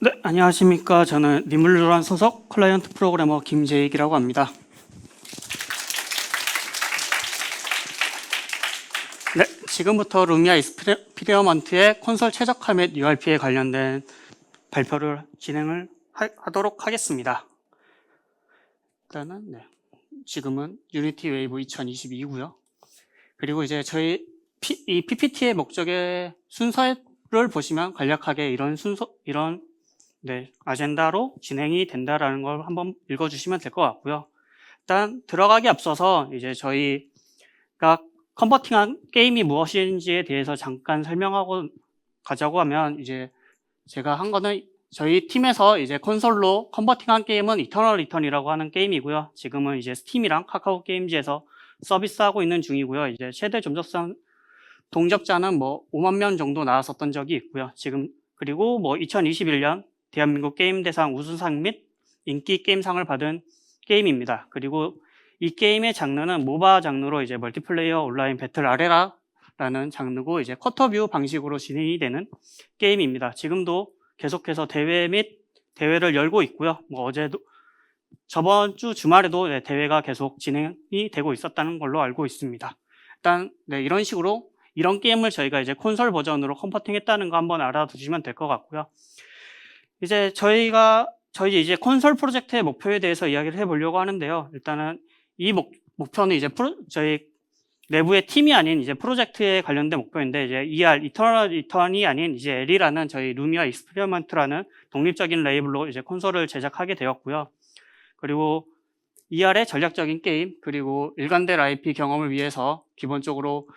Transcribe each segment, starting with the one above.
네, 안녕하십니까. 저는 리물루란 소속 클라이언트 프로그래머 김재익이라고 합니다. 네, 지금부터 루미아 익스피리먼트의 콘솔 최적화 및 URP에 관련된 발표를 진행을 하도록 하겠습니다. 일단은 지금은 유니티 웨이브 2022고요. 그리고 이제 저희 이 PPT의 목적의 순서를 보시면 간략하게 이런 아젠다로 진행이 된다라는 걸 한번 읽어주시면 될 것 같고요. 일단 들어가기 앞서서 이제 저희가 컨버팅한 게임이 무엇인지에 대해서 잠깐 설명하고 가자고 하면, 이제 제가 한 거는 저희 팀에서 이제 콘솔로 컨버팅한 게임은 이터널 리턴이라고 하는 게임이고요. 지금은 이제 스팀이랑 카카오 게임즈에서 서비스하고 있는 중이고요. 이제 최대 접속자 동접자는 5만 명 정도 나왔었던 적이 있고요. 지금 그리고 2021년 대한민국 게임 대상 우수상 및 인기 게임상을 받은 게임입니다. 그리고 이 게임의 장르는 모바 장르로 이제 멀티플레이어 온라인 배틀 아레나라는 장르고, 이제 쿼터뷰 방식으로 진행이 되는 게임입니다. 지금도 계속해서 대회를 열고 있고요. 어제도 저번 주 주말에도 대회가 계속 진행이 되고 있었다는 걸로 알고 있습니다. 일단 이런 식으로 이런 게임을 저희가 이제 콘솔 버전으로 컨버팅했다는 거 한번 알아두시면 될 것 같고요. 이제 저희 이제 콘솔 프로젝트의 목표에 대해서 이야기를 해보려고 하는데요. 일단은 이 목표는 이제 저희 내부의 팀이 아닌 이제 프로젝트에 관련된 목표인데, 이제 이터널 리턴이 아닌 이제 L이라는 저희 루미아 익스피리먼트라는 독립적인 레이블로 이제 콘솔을 제작하게 되었고요. 그리고 ER의 전략적인 게임, 그리고 일관된 IP 경험을 위해서 기본적으로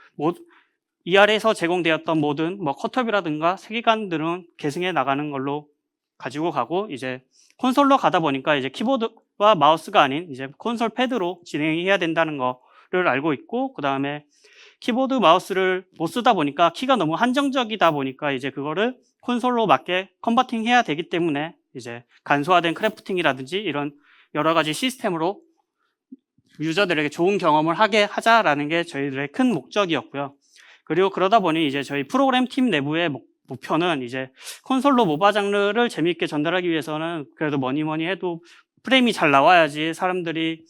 ER에서 제공되었던 모든 컷업이라든가 세계관들은 계승해 나가는 걸로 가지고 가고, 이제 콘솔로 가다 보니까 이제 키보드와 마우스가 아닌 이제 콘솔 패드로 진행해야 된다는 거를 알고 있고, 그 다음에 키보드 마우스를 못 쓰다 보니까 키가 너무 한정적이다 보니까 이제 그거를 콘솔로 맞게 컨버팅 해야 되기 때문에 이제 간소화된 크래프팅이라든지 이런 여러 가지 시스템으로 유저들에게 좋은 경험을 하게 하자라는 게 저희들의 큰 목적이었고요. 그리고 그러다 보니 이제 저희 프로그램 팀 내부의 목표는 이제 콘솔로 모바 장르를 재미있게 전달하기 위해서는 그래도 뭐니 해도 프레임이 잘 나와야지 사람들이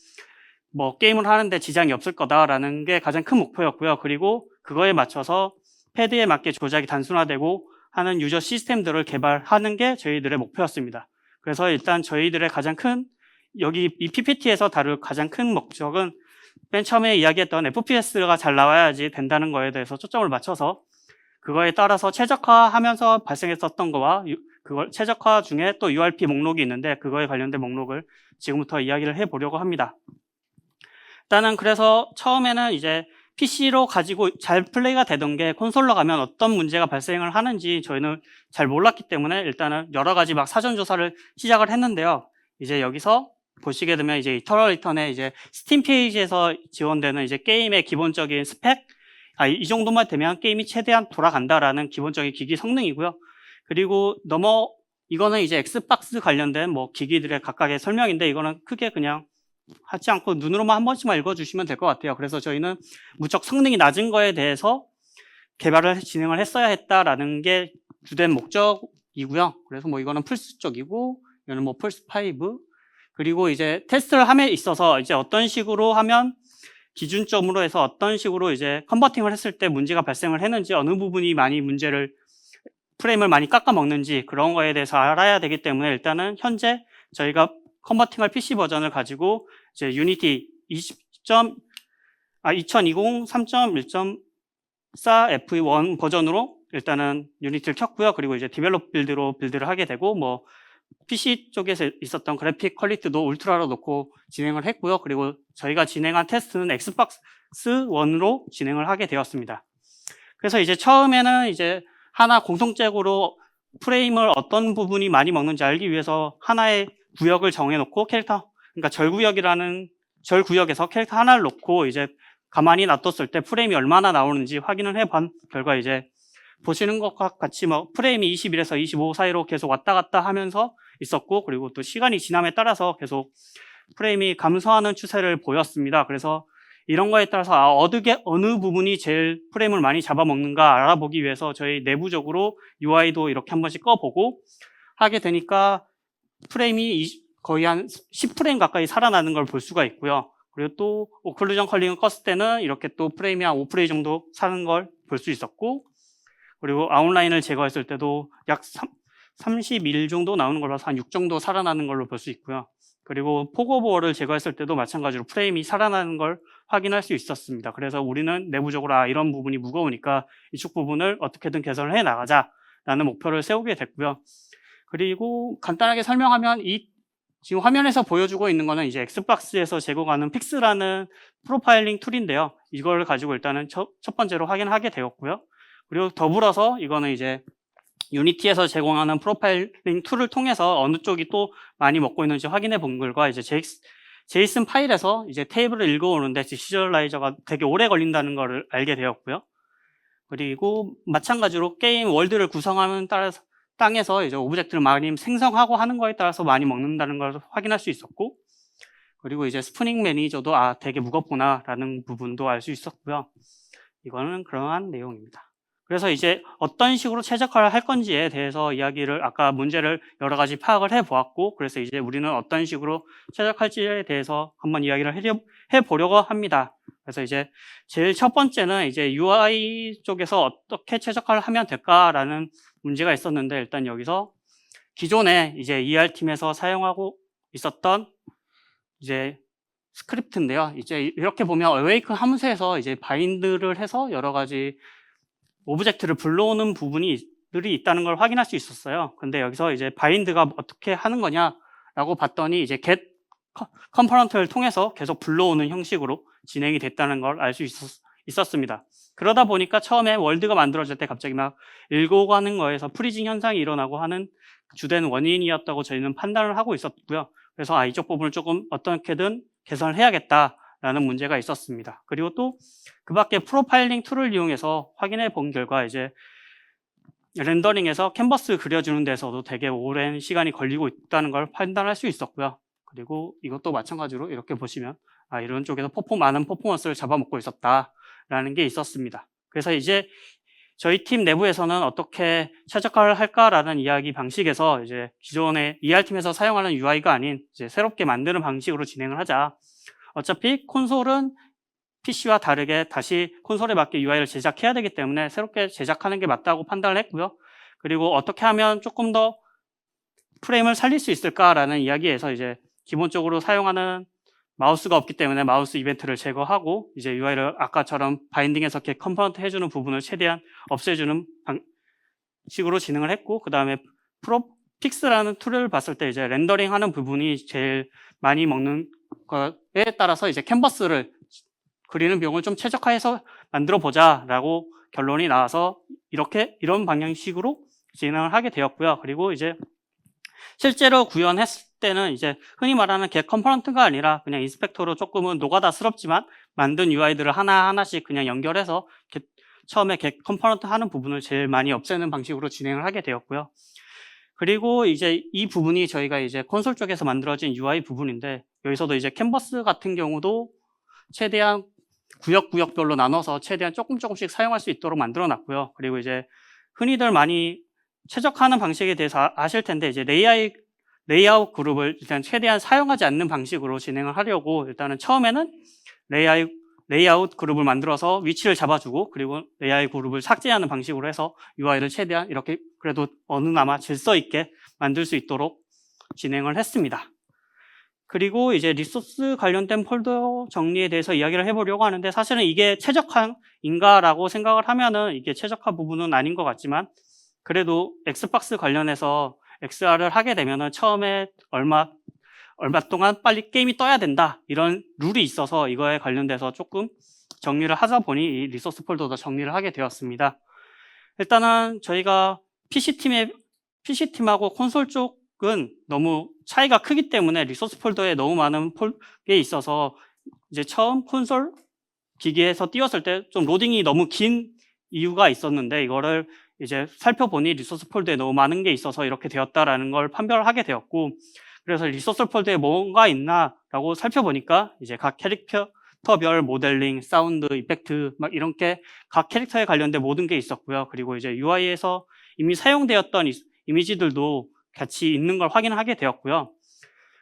게임을 하는데 지장이 없을 거다라는 게 가장 큰 목표였고요. 그리고 그거에 맞춰서 패드에 맞게 조작이 단순화되고 하는 유저 시스템들을 개발하는 게 저희들의 목표였습니다. 그래서 일단 저희들의 가장 큰 여기 이 PPT에서 다룰 가장 큰 목적은 맨 처음에 이야기했던 FPS가 잘 나와야지 된다는 거에 대해서 초점을 맞춰서 그거에 따라서 최적화하면서 발생했었던 거와 그걸 최적화 중에 또 URP 목록이 있는데 그거에 관련된 목록을 지금부터 이야기를 해보려고 합니다. 일단은 그래서 처음에는 이제 PC로 가지고 잘 플레이가 되던 게 콘솔로 가면 어떤 문제가 발생을 하는지 저희는 잘 몰랐기 때문에 일단은 여러 가지 사전 조사를 시작을 했는데요. 이제 여기서 보시게 되면 이제 이터널 리턴의 이제 스팀 페이지에서 지원되는 이제 게임의 기본적인 스펙, 이 정도만 되면 게임이 최대한 돌아간다라는 기본적인 기기 성능이고요. 그리고 이거는 이제 엑스박스 관련된 기기들의 각각의 설명인데, 이거는 크게 그냥 하지 않고 눈으로만 한 번씩만 읽어주시면 될 것 같아요. 그래서 저희는 무척 성능이 낮은 거에 대해서 진행을 했어야 했다라는 게 주된 목적이고요. 그래서 이거는 플스 쪽이고, 이거는 플스 5. 그리고 이제 테스트를 함에 있어서 이제 어떤 식으로 하면 기준점으로 해서 어떤 식으로 이제 컨버팅을 했을 때 문제가 발생을 했는지, 어느 부분이 많이 프레임을 많이 깎아먹는지 그런 거에 대해서 알아야 되기 때문에 일단은 현재 저희가 컨버팅할 PC 버전을 가지고 이제 유니티 2020 3.1.4 F1 버전으로 일단은 유니티를 켰고요. 그리고 이제 디벨롭 빌드로 빌드를 하게 되고, PC 쪽에서 있었던 그래픽 퀄리티도 울트라로 놓고 진행을 했고요. 그리고 저희가 진행한 테스트는 엑스박스 1으로 진행을 하게 되었습니다. 그래서 이제 처음에는 이제 하나 공통적으로 프레임을 어떤 부분이 많이 먹는지 알기 위해서 하나의 구역을 정해놓고 그러니까 절구역에서 캐릭터 하나를 놓고 이제 가만히 놔뒀을 때 프레임이 얼마나 나오는지 확인을 해본 결과, 이제 보시는 것과 같이 프레임이 21에서 25 사이로 계속 왔다 갔다 하면서 있었고, 그리고 또 시간이 지남에 따라서 계속 프레임이 감소하는 추세를 보였습니다. 그래서 이런 거에 따라서 어느 부분이 제일 프레임을 많이 잡아먹는가 알아보기 위해서 저희 내부적으로 UI도 이렇게 한 번씩 꺼보고, 하게 되니까 프레임이 거의 한 10프레임 가까이 살아나는 걸 볼 수가 있고요. 그리고 또 오클루전 컬링을 껐을 때는 이렇게 또 프레임이 한 5프레임 정도 사는 걸 볼 수 있었고, 그리고 아웃라인을 제거했을 때도 약 31 정도 나오는 걸로 한 6 정도 살아나는 걸로 볼 수 있고요. 그리고 포그오버를 제거했을 때도 마찬가지로 프레임이 살아나는 걸 확인할 수 있었습니다. 그래서 우리는 내부적으로 이런 부분이 무거우니까 이쪽 부분을 어떻게든 개선을 해 나가자라는 목표를 세우게 됐고요. 그리고 간단하게 설명하면 이 지금 화면에서 보여주고 있는 거는 이제 엑스박스에서 제공하는 픽스라는 프로파일링 툴인데요. 이걸 가지고 일단은 첫 번째로 확인하게 되었고요. 그리고 더불어서 이거는 이제 유니티에서 제공하는 프로파일링 툴을 통해서 어느 쪽이 또 많이 먹고 있는지 확인해 본 결과 이제 제이슨 파일에서 이제 테이블을 읽어오는데 디시저라이저가 되게 오래 걸린다는 걸 알게 되었고요. 그리고 마찬가지로 게임 월드를 구성하는 따라서 땅에서 이제 오브젝트를 많이 생성하고 하는 거에 따라서 많이 먹는다는 걸 확인할 수 있었고, 그리고 이제 스푸닝 매니저도 되게 무겁구나라는 부분도 알 수 있었고요. 이거는 그러한 내용입니다. 그래서 이제 어떤 식으로 최적화를 할 건지에 대해서 이야기를 아까 문제를 여러 가지 파악을 해 보았고, 그래서 이제 우리는 어떤 식으로 최적화할지에 대해서 한번 이야기를 해 보려고 합니다. 그래서 이제 제일 첫 번째는 이제 UI 쪽에서 어떻게 최적화를 하면 될까라는 문제가 있었는데, 일단 여기서 기존에 이제 ER팀에서 사용하고 있었던 이제 스크립트인데요. 이제 이렇게 보면 어웨이큰 함수에서 이제 바인드를 해서 여러 가지 오브젝트를 불러오는 부분들이 있다는 걸 확인할 수 있었어요. 근데 여기서 이제 바인드가 어떻게 하는 거냐라고 봤더니 이제 get 컴포넌트를 통해서 계속 불러오는 형식으로 진행이 됐다는 걸 알 수 있었습니다. 그러다 보니까 처음에 월드가 만들어질 때 갑자기 막 읽어가는 거에서 프리징 현상이 일어나고 하는 주된 원인이었다고 저희는 판단을 하고 있었고요. 그래서 이쪽 부분을 조금 어떻게든 개선을 해야겠다라는 문제가 있었습니다. 그리고 또 그 밖에 프로파일링 툴을 이용해서 확인해 본 결과 이제 렌더링에서 캔버스 그려주는 데서도 되게 오랜 시간이 걸리고 있다는 걸 판단할 수 있었고요. 그리고 이것도 마찬가지로 이렇게 보시면 이런 쪽에서 많은 퍼포먼스를 잡아먹고 있었다라는 게 있었습니다. 그래서 이제 저희 팀 내부에서는 어떻게 최적화를 할까라는 이야기 방식에서 이제 기존의 ER팀에서 사용하는 UI가 아닌 이제 새롭게 만드는 방식으로 진행을 하자. 어차피 콘솔은 PC와 다르게 다시 콘솔에 맞게 UI를 제작해야 되기 때문에 새롭게 제작하는 게 맞다고 판단을 했고요. 그리고 어떻게 하면 조금 더 프레임을 살릴 수 있을까라는 이야기에서 이제 기본적으로 사용하는 마우스가 없기 때문에 마우스 이벤트를 제거하고 이제 UI를 아까처럼 바인딩에서 이렇게 컴포넌트 해주는 부분을 최대한 없애주는 식으로 진행을 했고, 그 다음에 픽스라는 툴을 봤을 때 이제 렌더링 하는 부분이 제일 많이 먹는 거에 따라서 이제 캔버스를 그리는 비용을 좀 최적화해서 만들어 보자라고 결론이 나와서 이런 방향식으로 진행을 하게 되었고요. 그리고 이제 실제로 구현했을 때는 이제 흔히 말하는 get 컴포넌트가 아니라 그냥 인스펙터로 조금은 노가다스럽지만 만든 UI들을 하나하나씩 그냥 연결해서 처음에 get 컴포넌트 하는 부분을 제일 많이 없애는 방식으로 진행을 하게 되었고요. 그리고 이제 이 부분이 저희가 이제 콘솔 쪽에서 만들어진 UI 부분인데, 여기서도 이제 캔버스 같은 경우도 최대한 구역별로 나눠서 최대한 조금씩 사용할 수 있도록 만들어 놨고요. 그리고 이제 흔히들 많이 최적화하는 방식에 대해서 아실 텐데, 이제 레이아웃 그룹을 일단 최대한 사용하지 않는 방식으로 진행을 하려고 일단은 처음에는 레이아웃 그룹을 만들어서 위치를 잡아주고, 그리고 레이아웃 그룹을 삭제하는 방식으로 해서 UI를 최대한 이렇게 그래도 어느나마 질서 있게 만들 수 있도록 진행을 했습니다. 그리고 이제 리소스 관련된 폴더 정리에 대해서 이야기를 해보려고 하는데, 사실은 이게 최적화인가라고 생각을 하면은 이게 최적화 부분은 아닌 것 같지만, 그래도 엑스박스 관련해서 XR을 하게 되면은 처음에 얼마 동안 빨리 게임이 떠야 된다, 이런 룰이 있어서 이거에 관련돼서 조금 정리를 하다 보니 이 리소스 폴더도 정리를 하게 되었습니다. 일단은 저희가 PC팀하고 콘솔 쪽은 너무 차이가 크기 때문에 리소스 폴더에 너무 많은 게 있어서 이제 처음 콘솔 기기에서 띄웠을 때 좀 로딩이 너무 긴 이유가 있었는데, 이거를 이제 살펴보니 리소스 폴더에 너무 많은 게 있어서 이렇게 되었다라는 걸 판별을 하게 되었고, 그래서 리소스 폴더에 뭔가 있나라고 살펴보니까 이제 각 캐릭터별 모델링, 사운드, 이펙트 막 이렇게 각 캐릭터에 관련된 모든 게 있었고요. 그리고 이제 UI에서 이미 사용되었던 이미지들도 같이 있는 걸 확인하게 되었고요.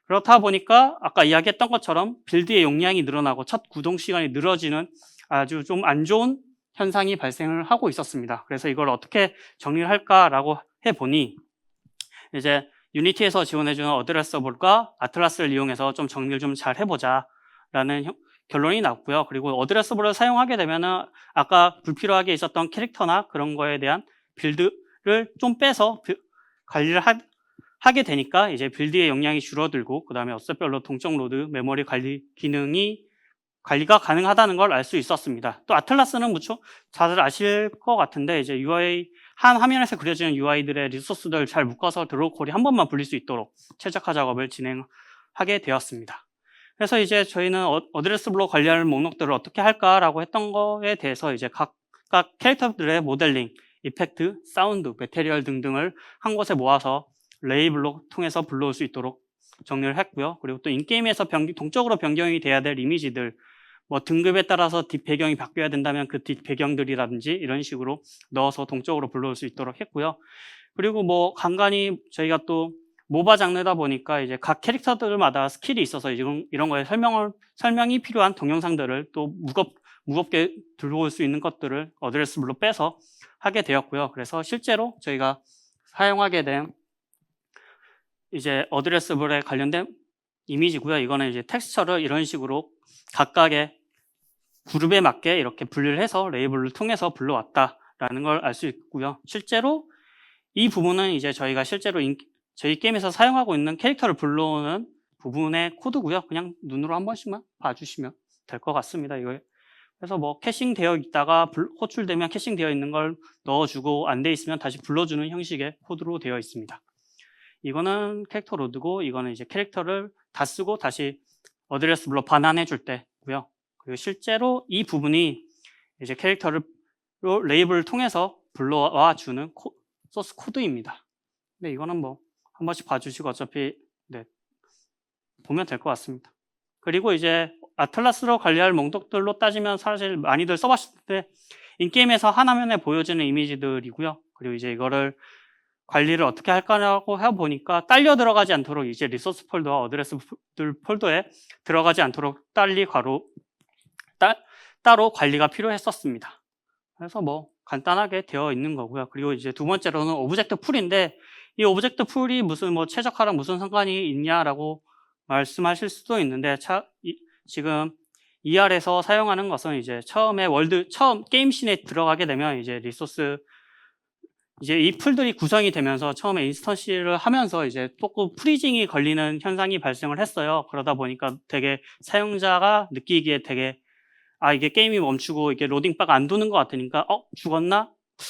그렇다 보니까 아까 이야기했던 것처럼 빌드의 용량이 늘어나고 첫 구동 시간이 늘어지는 아주 좀 안 좋은 현상이 발생을 하고 있었습니다. 그래서 이걸 어떻게 정리를 할까라고 해보니 이제 유니티에서 지원해주는 어드레서블과 아틀라스를 이용해서 좀 정리를 좀 잘 해보자라는 결론이 났고요. 그리고 어드레서블을 사용하게 되면은 아까 불필요하게 있었던 캐릭터나 그런 거에 대한 빌드를 좀 빼서 관리를 하게 되니까 이제 빌드의 용량이 줄어들고 그 다음에 어셋별로 동적 로드 메모리 관리 기능이 관리가 가능하다는 걸 알 수 있었습니다. 또 아틀라스는 무척 다들 아실 것 같은데 이제 UI 한 화면에서 그려지는 UI들의 리소스들을 잘 묶어서 드로우콜이 한 번만 불릴 수 있도록 최적화 작업을 진행하게 되었습니다. 그래서 이제 저희는 어드레스블로 관리하는 목록들을 어떻게 할까라고 했던 거에 대해서 이제 각각 캐릭터들의 모델링, 이펙트, 사운드, 매테리얼 등등을 한 곳에 모아서 레이블로 통해서 불러올 수 있도록 정리를 했고요. 그리고 또 인게임에서 동적으로 변경이 돼야 될 이미지들, 뭐 등급에 따라서 뒷 배경이 바뀌어야 된다면 그 뒷 배경들이라든지 이런 식으로 넣어서 동적으로 불러올 수 있도록 했고요. 그리고 뭐 간간히 저희가 또 모바 장르다 보니까 이제 각 캐릭터들마다 스킬이 있어서 이런 거에 설명이 필요한 동영상들을 또 무겁게 들어올 수 있는 것들을 어드레스블로 빼서 하게 되었고요. 그래서 실제로 저희가 사용하게 된 이제 어드레스블에 관련된 이미지고요. 이거는 이제 텍스처를 이런 식으로 각각의 그룹에 맞게 이렇게 분리를 해서 레이블을 통해서 불러왔다라는 걸 알 수 있고요. 실제로 이 부분은 이제 저희가 실제로 저희 게임에서 사용하고 있는 캐릭터를 불러오는 부분의 코드고요. 그냥 눈으로 한 번씩만 봐주시면 될 것 같습니다. 이거 그래서 뭐 캐싱되어 있다가 호출되면 캐싱되어 있는 걸 넣어주고 안 돼 있으면 다시 불러주는 형식의 코드로 되어 있습니다. 이거는 캐릭터 로드고 이거는 이제 캐릭터를 다 쓰고 다시 어드레스블로 반환해 줄 때고요. 그리고 실제로 이 부분이 이제 캐릭터를 레이블을 통해서 불러와 주는 소스 코드입니다. 근데 이거는 뭐 한 번씩 봐주시고 어차피 보면 될 것 같습니다. 그리고 이제 아틀라스로 관리할 목록들로 따지면 사실 많이들 써봤을 때 인게임에서 한 화면에 보여지는 이미지들이고요. 그리고 이제 이거를 관리를 어떻게 할까라고 해보니까 딸려 들어가지 않도록 이제 리소스 폴더와 어드레스들 폴더에 들어가지 않도록 따로 관리가 필요했었습니다. 그래서 뭐 간단하게 되어 있는 거고요. 그리고 이제 두 번째로는 오브젝트 풀인데 이 오브젝트 풀이 무슨 뭐 최적화랑 무슨 상관이 있냐라고 말씀하실 수도 있는데 지금 ER에서 사용하는 것은 이제 처음 게임 씬에 들어가게 되면 이제 이제 이 풀들이 구성이 되면서 처음에 인스턴시를 하면서 이제 조금 프리징이 걸리는 현상이 발생을 했어요. 그러다 보니까 되게 사용자가 느끼기에 되게 이게 게임이 멈추고 이게 로딩바가 안 도는 것 같으니까 죽었나?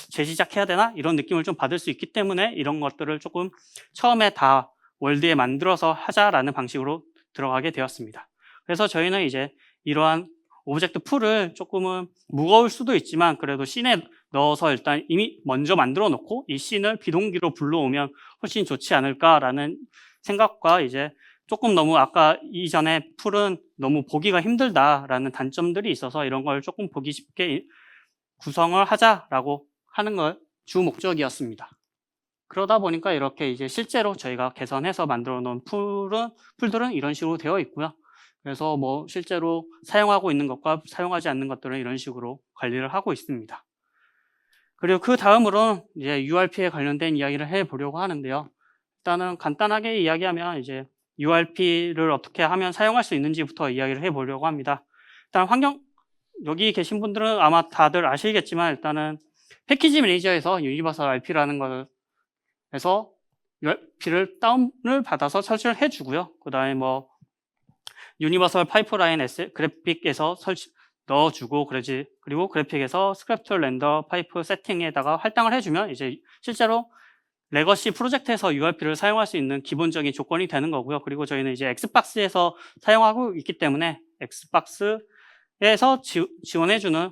재시작해야 되나? 이런 느낌을 좀 받을 수 있기 때문에 이런 것들을 조금 처음에 다 월드에 만들어서 하자라는 방식으로 들어가게 되었습니다. 그래서 저희는 이제 이러한 오브젝트 풀을 조금은 무거울 수도 있지만 그래도 씬에 넣어서 일단 이미 먼저 만들어 놓고 이 씬을 비동기로 불러오면 훨씬 좋지 않을까라는 생각과 이제 조금 너무 아까 이전에 풀은 너무 보기가 힘들다라는 단점들이 있어서 이런 걸 조금 보기 쉽게 구성을 하자라고 하는 걸 주 목적이었습니다. 그러다 보니까 이렇게 이제 실제로 저희가 개선해서 만들어 놓은 풀들은 이런 식으로 되어 있고요. 그래서 뭐 실제로 사용하고 있는 것과 사용하지 않는 것들은 이런 식으로 관리를 하고 있습니다. 그리고 그 다음으로는 이제 URP에 관련된 이야기를 해보려고 하는데요. 일단은 간단하게 이야기하면 이제 URP를 어떻게 하면 사용할 수 있는지부터 이야기를 해보려고 합니다. 일단 여기 계신 분들은 아마 다들 아시겠지만 일단은 패키지 매니저에서 유니버설 RP라는 것에서 URP를 다운을 받아서 설치를 해주고요. 그 다음에 뭐 유니버설 파이프라인 그래픽에서 넣어주고 그리고 그래픽에서 스크립트 렌더 파이프 세팅에다가 할당을 해주면 이제 실제로 레거시 프로젝트에서 URP를 사용할 수 있는 기본적인 조건이 되는 거고요. 그리고 저희는 이제 엑스박스에서 사용하고 있기 때문에 엑스박스에서 지원해주는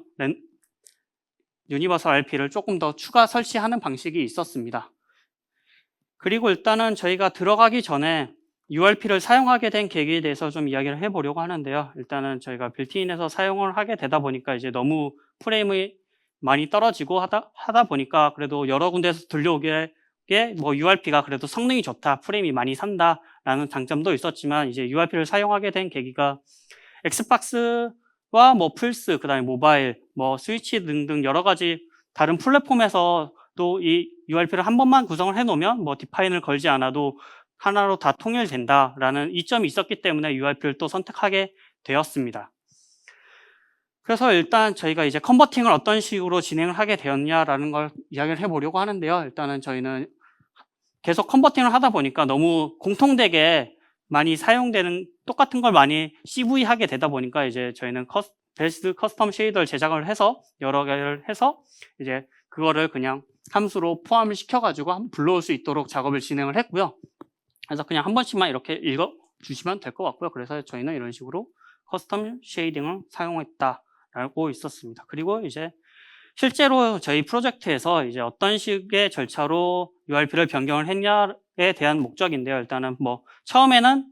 유니버설 RP를 조금 더 추가 설치하는 방식이 있었습니다. 그리고 일단은 저희가 들어가기 전에 URP를 사용하게 된 계기에 대해서 좀 이야기를 해보려고 하는데요. 일단은 저희가 빌트인에서 사용을 하게 되다 보니까 이제 너무 프레임이 많이 떨어지고 하다 보니까 그래도 여러 군데에서 들려오게 뭐 URP가 그래도 성능이 좋다, 프레임이 많이 산다라는 장점도 있었지만 이제 URP를 사용하게 된 계기가 엑스박스와 뭐 플스, 그다음에 모바일, 뭐 스위치 등등 여러 가지 다른 플랫폼에서도 이 URP를 한 번만 구성을 해놓으면 뭐 디파인을 걸지 않아도 하나로 다 통일된다라는 이점이 있었기 때문에 URP를 또 선택하게 되었습니다. 그래서 일단 저희가 이제 컨버팅을 어떤 식으로 진행을 하게 되었냐라는 걸 이야기를 해보려고 하는데요. 일단은 저희는 계속 컨버팅을 하다 보니까 너무 공통되게 많이 사용되는 똑같은 걸 많이 CV 하게 되다 보니까 이제 저희는 베스트 커스텀 쉐이더를 제작을 해서 여러 개를 해서 이제 그거를 그냥 함수로 포함을 시켜가지고 불러올 수 있도록 작업을 진행을 했고요. 그래서 그냥 한 번씩만 이렇게 읽어주시면 될 것 같고요. 그래서 저희는 이런 식으로 커스텀 쉐이딩을 사용했다라고 있었습니다. 그리고 이제 실제로 저희 프로젝트에서 이제 어떤 식의 절차로 URP를 변경을 했냐에 대한 목적인데요. 일단은 뭐 처음에는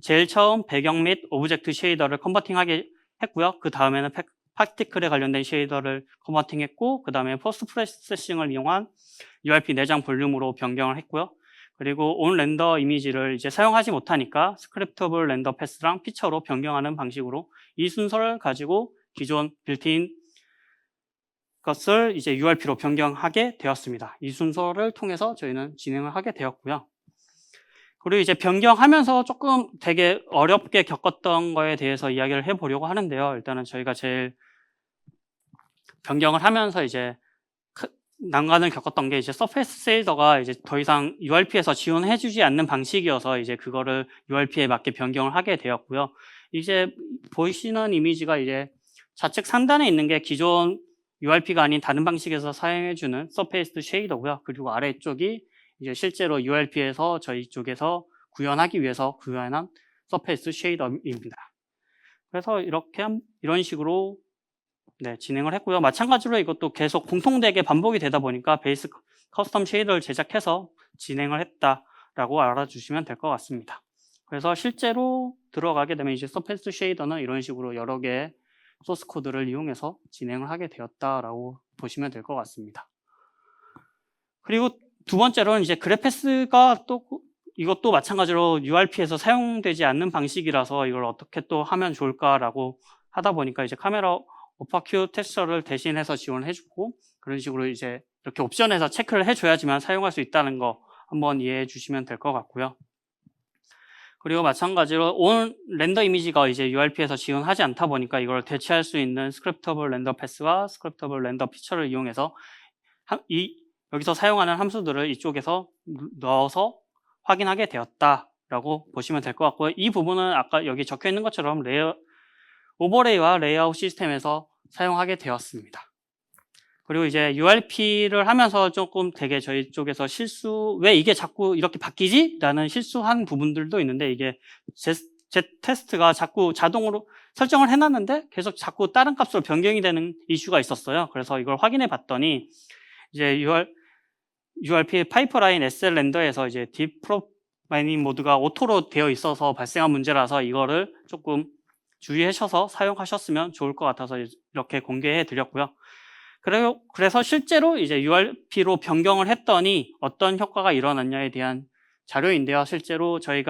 제일 처음 배경 및 오브젝트 쉐이더를 컨버팅하게 했고요. 그 다음에는 파티클에 관련된 쉐이더를 컨버팅했고, 그 다음에 포스트 프로세싱을 이용한 URP 내장 볼륨으로 변경을 했고요. 그리고 온 렌더 이미지를 이제 사용하지 못하니까 스크립터블 렌더 패스랑 피처로 변경하는 방식으로 이 순서를 가지고 기존 빌트인 것을 이제 URP로 변경하게 되었습니다. 이 순서를 통해서 저희는 진행을 하게 되었고요. 그리고 이제 변경하면서 조금 되게 어렵게 겪었던 거에 대해서 이야기를 해보려고 하는데요. 일단은 저희가 제일 변경을 하면서 이제 난관을 겪었던 게 이제 서페이스 쉐이더가 이제 더 이상 URP에서 지원해주지 않는 방식이어서 이제 그거를 URP에 맞게 변경을 하게 되었고요. 이제 보이시는 이미지가 이제 좌측 상단에 있는 게 기존 URP가 아닌 다른 방식에서 사용해주는 서페이스 쉐이더고요. 그리고 아래쪽이 이제 실제로 URP에서 저희 쪽에서 구현하기 위해서 구현한 서페이스 쉐이더입니다. 그래서 이런 식으로 진행을 했고요. 마찬가지로 이것도 계속 공통되게 반복이 되다 보니까 베이스 커스텀 쉐이더를 제작해서 진행을 했다라고 알아주시면 될 것 같습니다. 그래서 실제로 들어가게 되면 이제 서페이스 쉐이더는 이런 식으로 여러 개의 소스 코드를 이용해서 진행을 하게 되었다라고 보시면 될 것 같습니다. 그리고 두 번째로는 이제 그래패스가 또 이것도 마찬가지로 URP에서 사용되지 않는 방식이라서 이걸 어떻게 또 하면 좋을까라고 하다 보니까 이제 카메라 오파큐 텍스처를 대신해서 지원을 해주고 그런 식으로 이제 이렇게 옵션에서 체크를 해줘야지만 사용할 수 있다는 거 한번 이해해 주시면 될 것 같고요. 그리고 마찬가지로 온 렌더 이미지가 이제 URP에서 지원하지 않다 보니까 이걸 대체할 수 있는 스크립터블 렌더 패스와 스크립터블 렌더 피처를 이용해서 여기서 사용하는 함수들을 이쪽에서 넣어서 확인하게 되었다라고 보시면 될 것 같고요. 이 부분은 아까 여기 적혀 있는 것처럼 오버레이와 레이아웃 시스템에서 사용하게 되었습니다. 그리고 이제 URP를 하면서 조금 되게 저희 쪽에서 왜 이게 자꾸 이렇게 바뀌지? 라는 실수한 부분들도 있는데 이게 제 테스트가 자꾸 자동으로 설정을 해놨는데 계속 자꾸 다른 값으로 변경이 되는 이슈가 있었어요. 그래서 이걸 확인해 봤더니 이제 URP 파이프라인 SL 렌더에서 이제 딥 프로마이닝 모드가 오토로 되어 있어서 발생한 문제라서 이거를 조금 주의하셔서 사용하셨으면 좋을 것 같아서 이렇게 공개해 드렸고요. 그래서 실제로 이제 URP로 변경을 했더니 어떤 효과가 일어났냐에 대한 자료인데요. 실제로 저희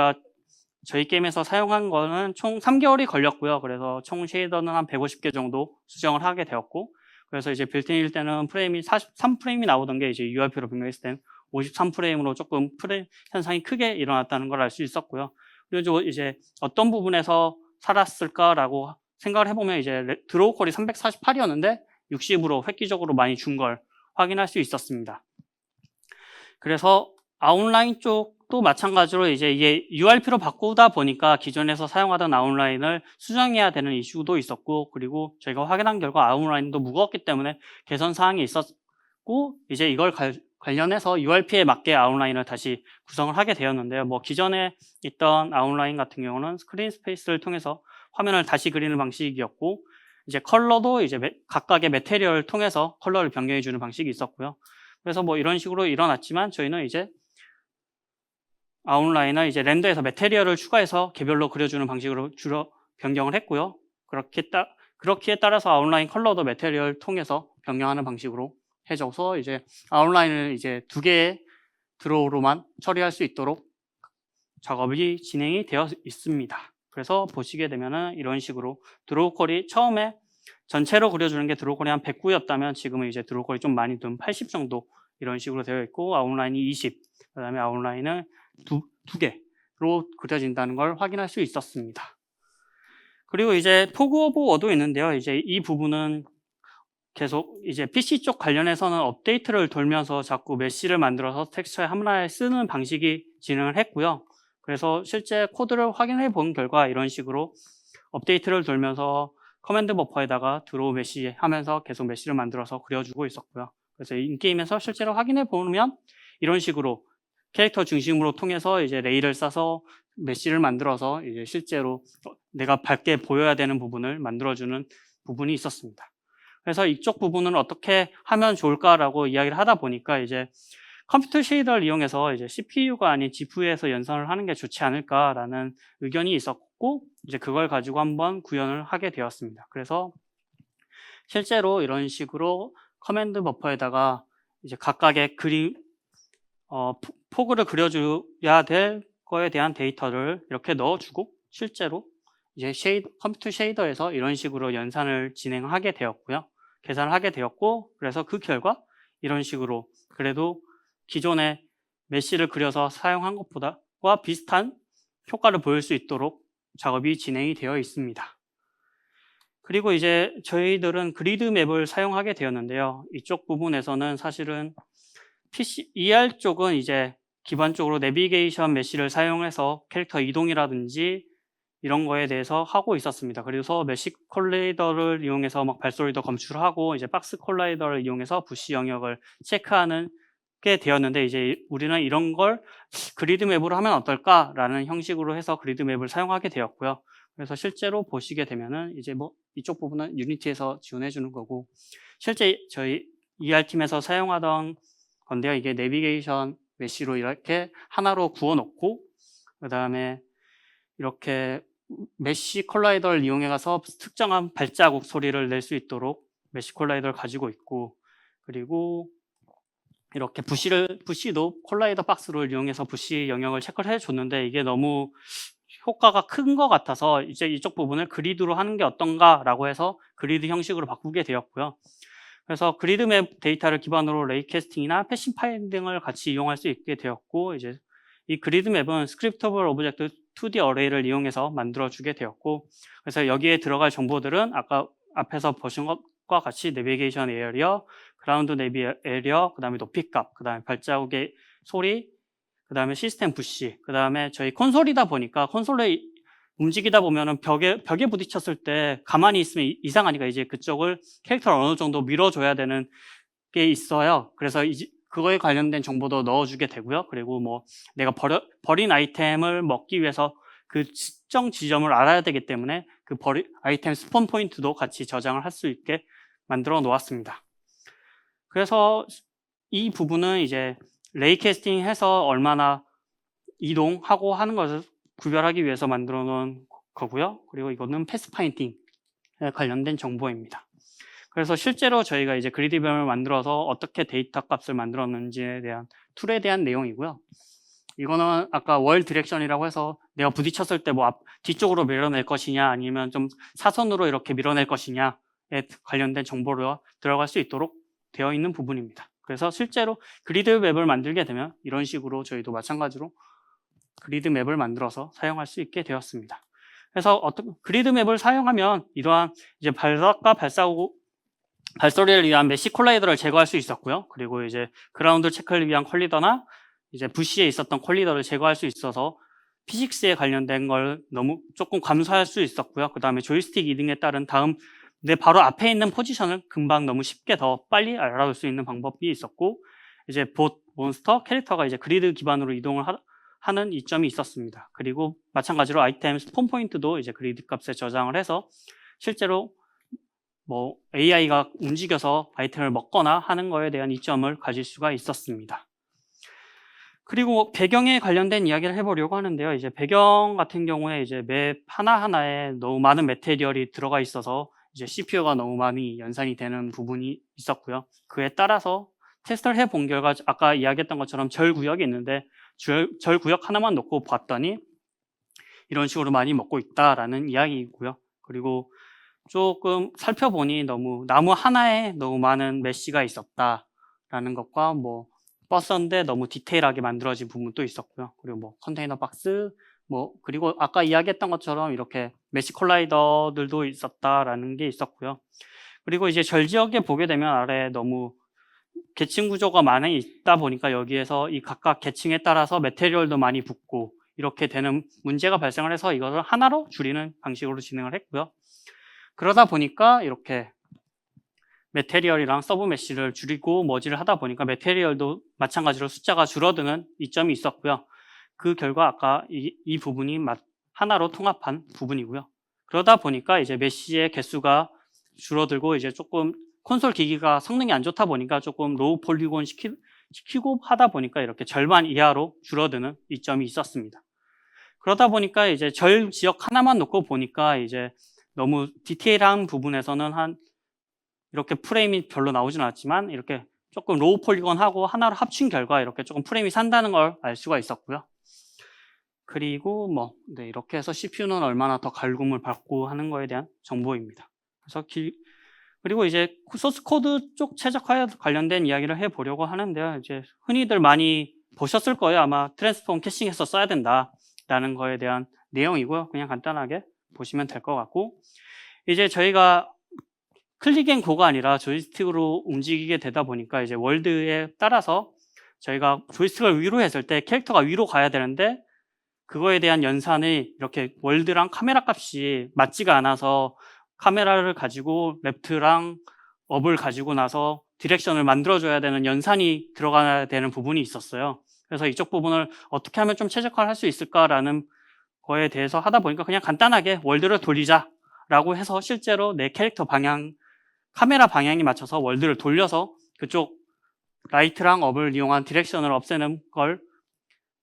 게임에서 사용한 거는 총 3개월이 걸렸고요. 그래서 총 쉐이더는 한 150개 정도 수정을 하게 되었고, 그래서 이제 빌트인일 때는 프레임이 43프레임이 나오던 게 이제 URP로 변경했을 때는 53프레임으로 조금 프레임 현상이 크게 일어났다는 걸 알 수 있었고요. 그리고 이제 어떤 부분에서 살았을까라고 생각을 해보면 이제 드로우 콜이 348이었는데 60으로 획기적으로 많이 준 걸 확인할 수 있었습니다. 그래서 아웃라인 쪽도 마찬가지로 이제 이게 URP로 바꾸다 보니까 기존에서 사용하던 아웃라인을 수정해야 되는 이슈도 있었고, 그리고 저희가 확인한 결과 아웃라인도 무거웠기 때문에 개선 사항이 있었고, 이제 이걸 관련해서 URP에 맞게 아웃라인을 다시 구성을 하게 되었는데요. 뭐 기존에 있던 아웃라인 같은 경우는 스크린 스페이스를 통해서 화면을 다시 그리는 방식이었고, 이제 컬러도 이제 각각의 매테리얼을 통해서 컬러를 변경해 주는 방식이 있었고요. 그래서 뭐 이런 식으로 일어났지만 저희는 이제 아웃라인을 이제 렌더에서 매테리얼을 추가해서 개별로 그려주는 방식으로 주로 변경을 했고요. 그렇기에 따라서 아웃라인 컬러도 매테리얼을 통해서 변경하는 방식으로 해줘서 이제 아웃라인을 이제 두 개의 드로우로만 처리할 수 있도록 작업이 진행이 되어 있습니다. 그래서 보시게 되면은 이런 식으로 드로우 컬이 처음에 전체로 그려주는 게 드로우 컬이 한 109였다면 지금은 이제 드로우 컬이 좀 많이 든 80 정도 이런 식으로 되어 있고, 아웃라인이 20, 그 다음에 아웃라인을 두 개로 그려진다는 걸 확인할 수 있었습니다. 그리고 이제 포그 오브 워도 있는데요. 이제 이 부분은 계속 이제 PC 쪽 관련해서는 업데이트를 돌면서 자꾸 메쉬를 만들어서 텍스처에 하나에 쓰는 방식이 진행을 했고요. 그래서 실제 코드를 확인해 본 결과 이런 식으로 업데이트를 돌면서 커맨드 버퍼에다가 드로우 메쉬 하면서 계속 메쉬를 만들어서 그려주고 있었고요. 그래서 인게임에서 실제로 확인해 보면 이런 식으로 캐릭터 중심으로 통해서 이제 레이를 싸서 메쉬를 만들어서 이제 실제로 내가 밝게 보여야 되는 부분을 만들어주는 부분이 있었습니다. 그래서 이쪽 부분을 어떻게 하면 좋을까라고 이야기를 하다 보니까 이제 컴퓨터 쉐이더를 이용해서 이제 CPU가 아닌 GPU에서 연산을 하는 게 좋지 않을까라는 의견이 있었고, 이제 그걸 가지고 한번 구현을 하게 되었습니다. 그래서 실제로 이런 식으로 커맨드 버퍼에다가 이제 각각의 그림, 포그를 그려줘야 될 거에 대한 데이터를 이렇게 넣어주고, 실제로 이제 컴퓨터 쉐이더에서 이런 식으로 연산을 진행하게 되었고요. 계산을 하게 되었고, 그래서 그 결과 이런 식으로 그래도 기존에 메쉬를 그려서 사용한 것보다 비슷한 효과를 보일 수 있도록 작업이 진행이 되어 있습니다. 그리고 이제 저희들은 그리드 맵을 사용하게 되었는데요. 이쪽 부분에서는 사실은 ER 쪽은 이제 기본적으로 내비게이션 메쉬를 사용해서 캐릭터 이동이라든지 이런 거에 대해서 하고 있었습니다. 그래서 메쉬 콜라이더를 이용해서 막 발소리도 검출하고 이제 박스 콜라이더를 이용해서 부시 영역을 체크하는 게 되었는데, 이제 우리는 이런 걸 그리드 맵으로 하면 어떨까라는 형식으로 해서 그리드 맵을 사용하게 되었고요. 그래서 실제로 보시게 되면은 이제 뭐 이쪽 부분은 유니티에서 지원해 주는 거고, 실제 저희 ER팀에서 사용하던 건데요. 이게 내비게이션 메쉬로 이렇게 하나로 구워 놓고, 그 다음에 이렇게 메쉬 콜라이더를 이용해 가서 특정한 발자국 소리를 낼 수 있도록 메쉬 콜라이더를 가지고 있고, 그리고 이렇게 부시도 콜라이더 박스를 이용해서 부시 영역을 체크를 해줬는데 이게 너무 효과가 큰 것 같아서 이제 이쪽 부분을 그리드로 하는 게 어떤가라고 해서 그리드 형식으로 바꾸게 되었고요. 그래서 그리드 맵 데이터를 기반으로 레이캐스팅이나 패싱 파인딩을 같이 이용할 수 있게 되었고, 이제 이 그리드 맵은 스크립터블 오브젝트 2D 어레이를 이용해서 만들어주게 되었고, 그래서 여기에 들어갈 정보들은 아까 앞에서 보신 것과 같이 내비게이션 에리어, 그라운드 내비 에리어, 그 다음에 높이값, 그 다음에 발자국의 소리, 그 다음에 시스템 부시, 그 다음에 저희 콘솔이다 보니까 콘솔에 움직이다 보면은 벽에 부딪혔을 때 가만히 있으면 이상하니까 이제 그쪽을 캐릭터를 어느 정도 밀어줘야 되는 게 있어요. 그래서 그거에 관련된 정보도 넣어주게 되고요. 그리고 뭐 내가 버린 아이템을 먹기 위해서 그 특정 지점을 알아야 되기 때문에 그 아이템 스폰 포인트도 같이 저장을 할 수 있게 만들어 놓았습니다. 그래서 이 부분은 이제 레이캐스팅 해서 얼마나 이동하고 하는 것을 구별하기 위해서 만들어 놓은 거고요. 그리고 이거는 패스파인팅에 관련된 정보입니다. 그래서 실제로 저희가 이제 그리드맵을 만들어서 어떻게 데이터 값을 만들었는지에 대한 툴에 대한 내용이고요. 이거는 아까 월 디렉션이라고 해서 내가 부딪혔을 때 뭐 뒤쪽으로 밀어낼 것이냐 아니면 좀 사선으로 이렇게 밀어낼 것이냐에 관련된 정보로 들어갈 수 있도록 되어 있는 부분입니다. 그래서 실제로 그리드 맵을 만들게 되면 이런 식으로 저희도 마찬가지로 그리드 맵을 만들어서 사용할 수 있게 되었습니다. 그래서 그리드 맵을 사용하면 이러한 이제 발각과 발소리를 위한 메쉬 콜라이더를 제거할 수 있었고요. 그리고 이제 그라운드 체크를 위한 콜리더나 이제 부시에 있었던 콜리더를 제거할 수 있어서 피직스에 관련된 걸 너무 조금 감소할 수 있었고요. 그 다음에 조이스틱 이동에 따른 내 바로 앞에 있는 포지션을 금방 너무 쉽게 더 빨리 알아볼 수 있는 방법이 있었고, 이제 몬스터 캐릭터가 이제 그리드 기반으로 이동을 하는 이점이 있었습니다. 그리고 마찬가지로 아이템 스폰 포인트도 이제 그리드 값에 저장을 해서 실제로 뭐 AI가 움직여서 아이템을 먹거나 하는 거에 대한 이점을 가질 수가 있었습니다. 그리고 배경에 관련된 이야기를 해보려고 하는데요. 이제 배경 같은 경우에 이제 맵 하나하나에 너무 많은 매테리얼이 들어가 있어서 이제 CPU가 너무 많이 연산이 되는 부분이 있었고요. 그에 따라서 테스트를 해본 결과 아까 이야기했던 것처럼 절 구역이 있는데 절 구역 하나만 놓고 봤더니 이런 식으로 많이 먹고 있다라는 이야기이고요. 그리고 조금 살펴보니 너무 나무 하나에 너무 많은 메쉬가 있었다라는 것과 뭐 버스인데 너무 디테일하게 만들어진 부분도 있었고요. 그리고 뭐 컨테이너 박스 뭐 그리고 아까 이야기했던 것처럼 이렇게 메쉬 콜라이더들도 있었다라는 게 있었고요. 그리고 이제 절 지역에 보게 되면 아래 너무 계층 구조가 많이 있다 보니까 여기에서 이 각각 계층에 따라서 매테리얼도 많이 붙고 이렇게 되는 문제가 발생을 해서 이것을 하나로 줄이는 방식으로 진행을 했고요. 그러다 보니까 이렇게 매테리얼이랑 서브 메쉬를 줄이고 머지를 하다 보니까 매테리얼도 마찬가지로 숫자가 줄어드는 이점이 있었고요. 그 결과 아까 이 부분이 하나로 통합한 부분이고요. 그러다 보니까 이제 메쉬의 개수가 줄어들고 이제 조금 콘솔 기기가 성능이 안 좋다 보니까 조금 로우 폴리곤 시키고 하다 보니까 이렇게 절반 이하로 줄어드는 이점이 있었습니다. 그러다 보니까 이제 절 지역 하나만 놓고 보니까 이제 너무 디테일한 부분에서는 한 이렇게 프레임이 별로 나오진 않았지만 이렇게 조금 로우 폴리곤하고 하나로 합친 결과 이렇게 조금 프레임이 산다는 걸 알 수가 있었고요. 그리고 뭐 네, 이렇게 해서 CPU는 얼마나 더 갈굼을 받고 하는 거에 대한 정보입니다. 그래서 그리고 이제 소스 코드 쪽 최적화에 관련된 이야기를 해보려고 하는데요. 이제 흔히들 많이 보셨을 거예요. 아마 트랜스폼 캐싱해서 써야 된다라는 거에 대한 내용이고요. 그냥 간단하게 보시면 될 것 같고, 이제 저희가 클릭 앤 고가 아니라 조이스틱으로 움직이게 되다 보니까 이제 월드에 따라서 저희가 조이스틱을 위로 했을 때 캐릭터가 위로 가야 되는데 그거에 대한 연산이 이렇게 월드랑 카메라 값이 맞지가 않아서 카메라를 가지고 레프트랑 업을 가지고 나서 디렉션을 만들어줘야 되는 연산이 들어가야 되는 부분이 있었어요. 그래서 이쪽 부분을 어떻게 하면 좀 최적화를 할 수 있을까라는 거에 대해서 하다 보니까 그냥 간단하게 월드를 돌리자라고 해서 실제로 내 캐릭터 방향, 카메라 방향에 맞춰서 월드를 돌려서 그쪽 라이트랑 업을 이용한 디렉션을 없애는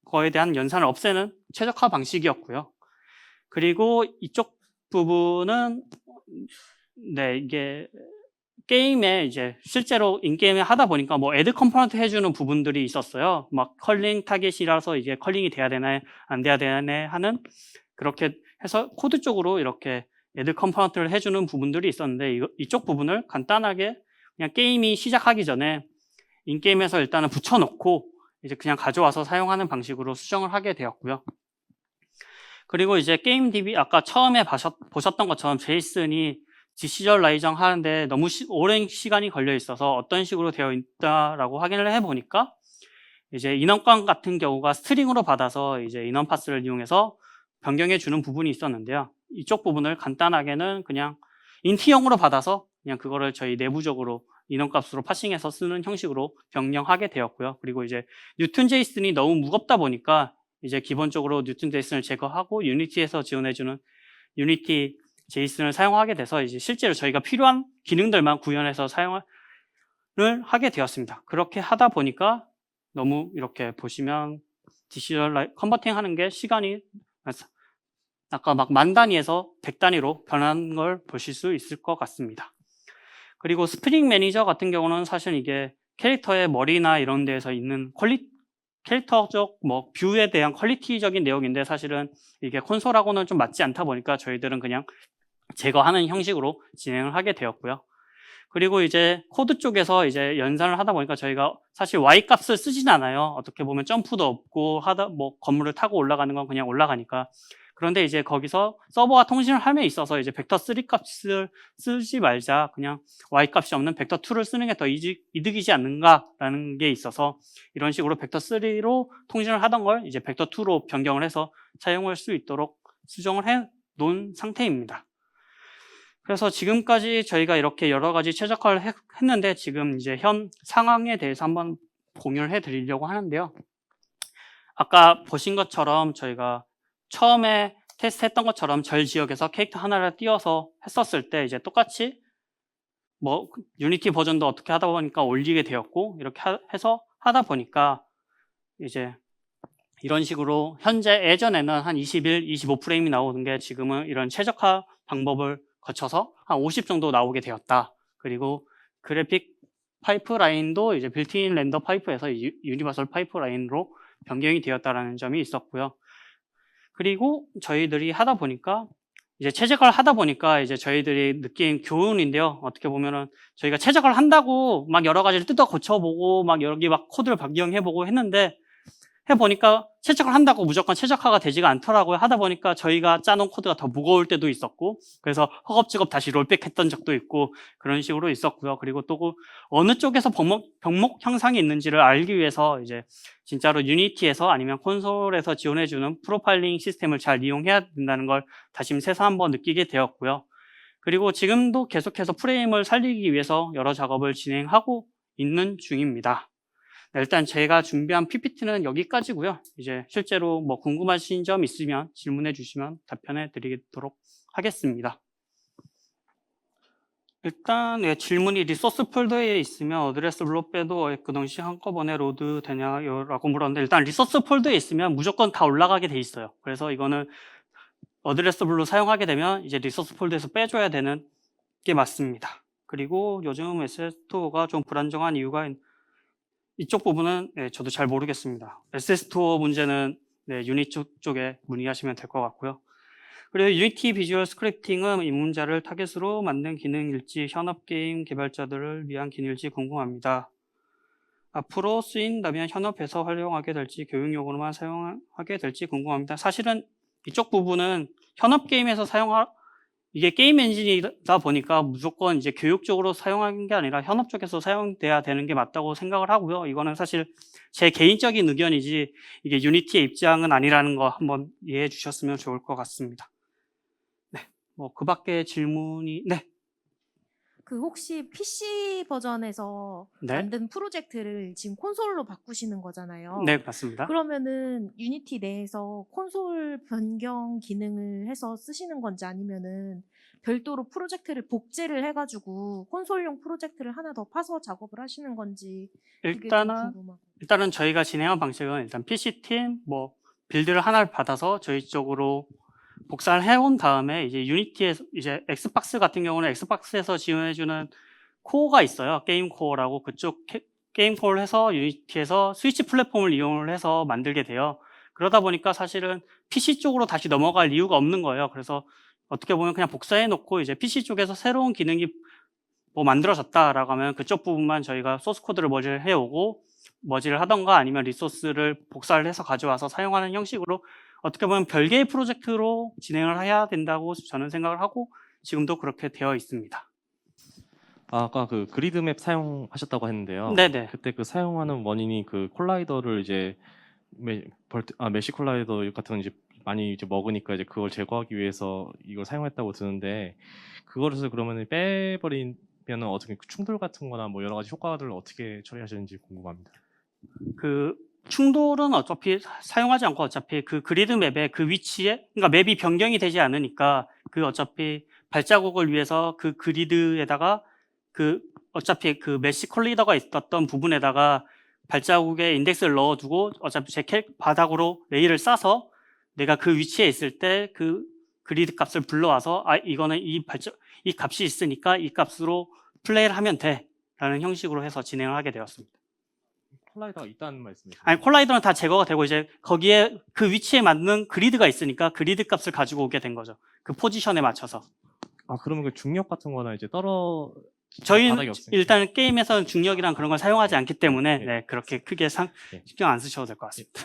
거에 대한 연산을 없애는 최적화 방식이었고요. 그리고 이쪽 부분은 네, 이게 게임에 이제 실제로 인게임에 하다 보니까 뭐 애드 컴포넌트 해주는 부분들이 있었어요. 막 컬링 타겟이라서 이게 컬링이 돼야 되나 안 돼야 되나 하는 그렇게 해서 코드 쪽으로 이렇게 애드 컴포넌트를 해주는 부분들이 있었는데 이쪽 부분을 간단하게 그냥 게임이 시작하기 전에 인게임에서 일단은 붙여놓고 이제 그냥 가져와서 사용하는 방식으로 수정을 하게 되었고요. 그리고 이제 게임 DB 아까 처음에 보셨던 것처럼 제이슨이 디시저라이징 하는데 너무 오랜 시간이 걸려 있어서 어떤 식으로 되어 있다라고 확인을 해보니까 이제 인원권 같은 경우가 스트링으로 받아서 이제 인원 파스를 이용해서 변경해 주는 부분이 있었는데요. 이쪽 부분을 간단하게는 그냥 인티형으로 받아서 그냥 그거를 저희 내부적으로 인원값으로 파싱해서 쓰는 형식으로 변경하게 되었고요. 그리고 이제 뉴튼 제이슨이 너무 무겁다 보니까 이제 기본적으로 뉴튼 제이슨을 제거하고 유니티에서 지원해주는 유니티 제이슨을 사용하게 돼서 이제 실제로 저희가 필요한 기능들만 구현해서 사용을 하게 되었습니다. 그렇게 하다 보니까 너무 이렇게 보시면 디시전 컨버팅 하는 게 시간이 아까 막 만 단위에서 100단위로 변한 걸 보실 수 있을 것 같습니다. 그리고 스프링 매니저 같은 경우는 사실 이게 캐릭터의 머리나 이런 데에서 있는 캐릭터적 뭐 뷰에 대한 퀄리티적인 내용인데 사실은 이게 콘솔하고는 좀 맞지 않다 보니까 저희들은 그냥 제거하는 형식으로 진행을 하게 되었고요. 그리고 이제 코드 쪽에서 이제 연산을 하다 보니까 저희가 사실 Y 값을 쓰진 않아요. 어떻게 보면 점프도 없고 뭐 건물을 타고 올라가는 건 그냥 올라가니까. 그런데 이제 거기서 서버와 통신을 함에 있어서 이제 벡터 3 값을 쓰지 말자, 그냥 Y 값이 없는 벡터 2를 쓰는 게 더 이득이지 않는가라는 게 있어서 이런 식으로 벡터 3로 통신을 하던 걸 이제 벡터 2로 변경을 해서 사용할 수 있도록 수정을 해 놓은 상태입니다. 그래서 지금까지 저희가 이렇게 여러 가지 최적화를 했는데 지금 이제 현 상황에 대해서 한번 공유를 해 드리려고 하는데요. 아까 보신 것처럼 저희가 처음에 테스트했던 것처럼 절 지역에서 캐릭터 하나를 띄워서 했었을 때 이제 똑같이 뭐 유니티 버전도 어떻게 하다 보니까 올리게 되었고 이렇게 해서 하다 보니까 이제 이런 식으로 현재 예전에는 한 21, 25프레임이 나오는 게 지금은 이런 최적화 방법을 거쳐서 한 50 정도 나오게 되었다. 그리고 그래픽 파이프라인도 이제 빌트인 렌더 파이프에서 유니버설 파이프라인으로 변경이 되었다라는 점이 있었고요. 그리고 저희들이 하다 보니까 이제 최적화를 하다 보니까 이제 저희들이 느낀 교훈인데요. 어떻게 보면은 저희가 최적화를 한다고 막 여러 가지를 뜯어 고쳐보고 막 여기 막 코드를 변경해보고 했는데 해보니까 최적화를 한다고 무조건 최적화가 되지가 않더라고요. 하다 보니까 저희가 짜놓은 코드가 더 무거울 때도 있었고, 그래서 허겁지겁 다시 롤백 했던 적도 있고, 그런 식으로 있었고요. 그리고 또 그 어느 쪽에서 병목 형상이 있는지를 알기 위해서 이제 진짜로 유니티에서 아니면 콘솔에서 지원해주는 프로파일링 시스템을 잘 이용해야 된다는 걸 다짐해서 한번 느끼게 되었고요. 그리고 지금도 계속해서 프레임을 살리기 위해서 여러 작업을 진행하고 있는 중입니다. 네, 일단 제가 준비한 PPT는 여기까지고요. 이제 실제로 뭐 궁금하신 점 있으면 질문해 주시면 답변해 드리도록 하겠습니다. 일단 질문이 리소스 폴더에 있으면 어드레스 블록 빼도 그 동시 한꺼번에 로드 되냐라고 물었는데, 일단 리소스 폴더에 있으면 무조건 다 올라가게 돼 있어요. 그래서 이거는 어드레스 블록 사용하게 되면 이제 리소스 폴더에서 빼줘야 되는 게 맞습니다. 그리고 요즘 SS2가 좀 불안정한 이유가 이쪽 부분은 저도 잘 모르겠습니다. SS2 문제는 유닛 쪽에 문의하시면 될 것 같고요. 그리고 유니티 비주얼 스크립팅은 입문자를 타겟으로 만든 기능일지 현업 게임 개발자들을 위한 기능일지 궁금합니다. 앞으로 쓰인다면 현업에서 활용하게 될지 교육용으로만 사용하게 될지 궁금합니다. 사실은 이쪽 부분은 현업 게임에서 이게 게임 엔진이다 보니까 무조건 이제 교육적으로 사용하는 게 아니라 현업 쪽에서 사용돼야 되는 게 맞다고 생각을 하고요. 이거는 사실 제 개인적인 의견이지 이게 유니티의 입장은 아니라는 거 한번 이해해 주셨으면 좋을 것 같습니다. 네, 뭐 그 밖에 질문이 그 혹시 PC 버전에서 만든 프로젝트를 지금 콘솔로 바꾸시는 거잖아요. 네, 맞습니다. 그러면은 유니티 내에서 콘솔 변경 기능을 해서 쓰시는 건지 아니면은 별도로 프로젝트를 복제를 해가지고 콘솔용 프로젝트를 하나 더 파서 작업을 하시는 건지 그게 좀 궁금하고. 일단은 저희가 진행한 방식은 일단 PC팀 뭐 빌드를 하나를 받아서 저희 쪽으로 복사를 해온 다음에 이제 유니티에서 이제 엑스박스 같은 경우는 엑스박스에서 지원해주는 코어가 있어요. 게임 코어라고 그쪽 게임 코어를 해서 유니티에서 스위치 플랫폼을 이용을 해서 만들게 돼요. 그러다 보니까 사실은 PC 쪽으로 다시 넘어갈 이유가 없는 거예요. 그래서 어떻게 보면 그냥 복사해 놓고 이제 PC 쪽에서 새로운 기능이 뭐 만들어졌다라고 하면 그쪽 부분만 저희가 소스 코드를 머지를 해오고 머지를 하던가 아니면 리소스를 복사를 해서 가져와서 사용하는 형식으로 어떻게 보면 별개의 프로젝트로 진행을 해야 된다고 저는 생각을 하고 지금도 그렇게 되어 있습니다. 아까 그 그리드맵 사용하셨다고 했는데요. 네네. 그때 그 사용하는 원인이 그 콜라이더를 이제 메시 콜라이더 같은 이제 많이 이제 먹으니까 이제 그걸 제거하기 위해서 이걸 사용했다고 드는데 그거를 그러면 빼버리면은 어떻게 충돌 같은 거나 뭐 여러 가지 효과들을 어떻게 처리하시는지 궁금합니다. 그 충돌은 어차피 사용하지 않고 어차피 그 그리드 맵의 그 위치에 그러니까 맵이 변경이 되지 않으니까 그 어차피 발자국을 위해서 그 그리드에다가 그 어차피 그 메시 콜리더가 있었던 부분에다가 발자국에 인덱스를 넣어두고 어차피 제 바닥으로 레이를 싸서 내가 그 위치에 있을 때 그 그리드 값을 불러와서 이거는 이 값이 있으니까 이 값으로 플레이를 하면 돼라는 형식으로 해서 진행을 하게 되었습니다. 콜라이더가 있다는 말씀이시죠? 아니, 콜라이더는 다 제거가 되고 이제 거기에 그 위치에 맞는 그리드가 있으니까 그리드 값을 가지고 오게 된 거죠. 그 포지션에 맞춰서. 그러면 그 중력 같은 거나 이제 저희는 일단 게임에서는 중력이랑 그런 걸 사용하지 않기 때문에 그렇게 크게 신경 안 쓰셔도 될 것 같습니다.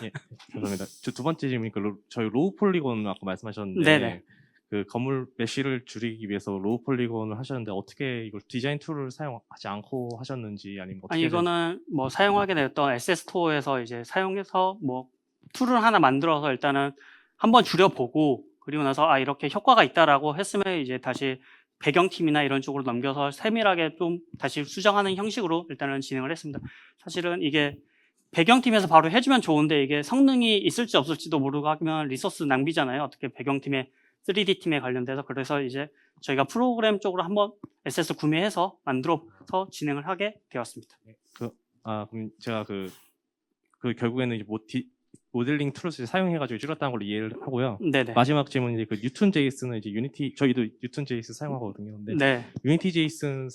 감사합니다. 두 번째 질문이 저희 로우 폴리곤 아까 말씀하셨는데 그 건물 메쉬를 줄이기 위해서 로우 폴리곤을 하셨는데 어떻게 이걸 디자인 툴을 사용하지 않고 하셨는지 아니면 어떻게 이거는 뭐 사용하게 되었던 SS토어에서 이제 사용해서 뭐 툴을 하나 만들어서 일단은 한번 줄여보고 그리고 나서 이렇게 효과가 있다라고 했으면 이제 다시 배경팀이나 이런 쪽으로 넘겨서 세밀하게 좀 다시 수정하는 형식으로 일단은 진행을 했습니다. 사실은 이게 배경팀에서 바로 해주면 좋은데 이게 성능이 있을지 없을지도 모르고 하면 리소스 낭비잖아요. 어떻게 배경팀에 3D 팀에 관련돼서 그래서 이제 저희가 프로그램 쪽으로 한번 SS 구매해서 만들어서 진행을 하게 되었습니다. 그럼 제가 그 결국에는 이제 모델링 툴을 사용해가지고 줄였다는 걸로 이해를 하고요. 네네. 마지막 질문은 이제 그 뉴튼 제이스는 이제 유니티 저희도 뉴튼 제이스 사용하거든요. 근데 유니티 제이스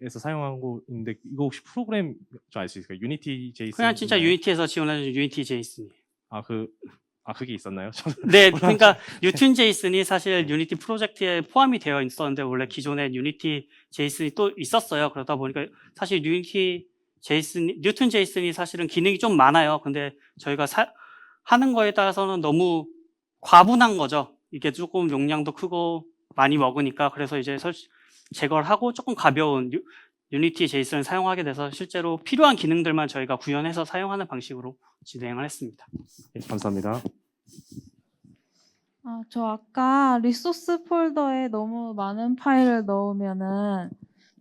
JS에서 사용하고 있는데 이거 혹시 프로그램 좀 알 수 있을까요? 유니티 JS 그냥 진짜 유니티에서 지원하는 유니티 제이슨이. 그게 있었나요? 네, 그러니까 뉴튼 제이슨이 사실 유니티 프로젝트에 포함이 되어 있었는데 원래 기존에 유니티 제이슨이 또 있었어요. 그러다 보니까 사실 뉴튼 제이슨이 사실은 기능이 좀 많아요. 근데 저희가 하는 거에 따라서는 너무 과분한 거죠. 이게 조금 용량도 크고 많이 먹으니까. 그래서 이제 제거를 하고 조금 가벼운 유니티 제이슨을 사용하게 돼서 실제로 필요한 기능들만 저희가 구현해서 사용하는 방식으로 진행을 했습니다. 네, 감사합니다. 저 아까 리소스 폴더에 너무 많은 파일을 넣으면은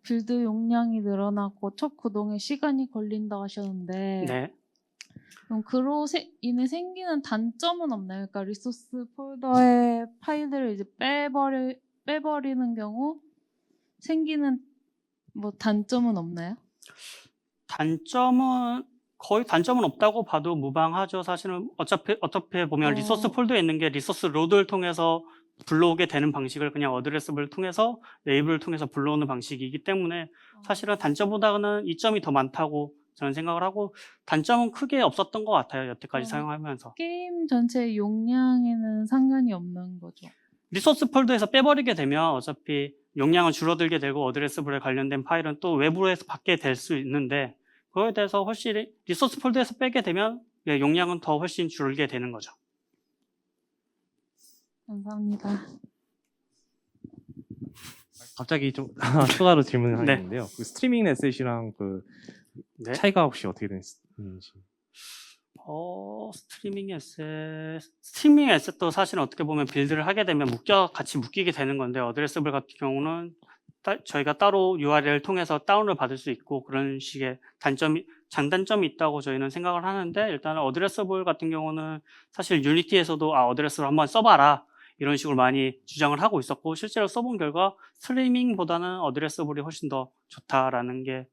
빌드 용량이 늘어나고 첫 구동에 시간이 걸린다 하셨는데 네. 그럼 그로 인해 생기는 단점은 없나요? 그러니까 리소스 폴더의 파일들을 이제 빼버리는 경우 생기는 뭐 단점은 없나요? 거의 단점은 없다고 봐도 무방하죠. 사실은 어차피 보면 리소스 폴더에 있는 게 리소스 로드를 통해서 불러오게 되는 방식을 그냥 어드레스블을 통해서 레이블을 통해서 불러오는 방식이기 때문에 사실은 단점보다는 이점이 더 많다고 저는 생각을 하고 단점은 크게 없었던 것 같아요. 여태까지 사용하면서. 게임 전체 용량에는 상관이 없는 거죠. 리소스 폴더에서 빼버리게 되면 어차피 용량은 줄어들게 되고 어드레스블에 관련된 파일은 또 외부로 해서 받게 될 수 있는데 그거에 대해서 훨씬 리소스 폴더에서 빼게 되면 용량은 더 훨씬 줄게 되는 거죠. 감사합니다. 갑자기 좀 추가로 질문을 네. 하겠는데요. 그 스트리밍 에셋이랑 그 네. 차이가 혹시 어떻게 되는지. 스트리밍 에셋도 사실 어떻게 보면 빌드를 하게 되면 같이 묶이게 되는 건데 어드레스블 같은 경우는 저희가 따로 URL을 통해서 다운을 받을 수 있고 그런 식의 장단점이 있다고 저희는 생각을 하는데 일단은 어드레스블 같은 경우는 사실 유니티에서도 어드레스를 한번 써봐라 이런 식으로 많이 주장을 하고 있었고 실제로 써본 결과 스트리밍보다는 어드레스블이 훨씬 더 좋다라는 게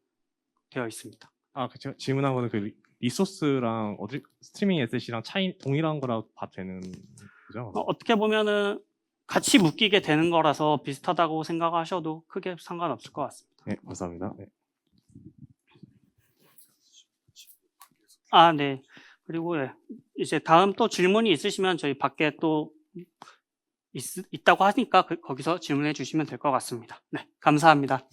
되어 있습니다. 그쵸. 질문한 거는 그 리소스랑 스트리밍 에셋이랑 차이 동일한 거라고 봐도 되는 거죠? 어떻게 보면은 같이 묶이게 되는 거라서 비슷하다고 생각하셔도 크게 상관없을 것 같습니다. 네, 감사합니다. 네. 네. 그리고 이제 다음 또 질문이 있으시면 저희 밖에 또 있다고 하니까 거기서 질문해 주시면 될 것 같습니다. 네, 감사합니다.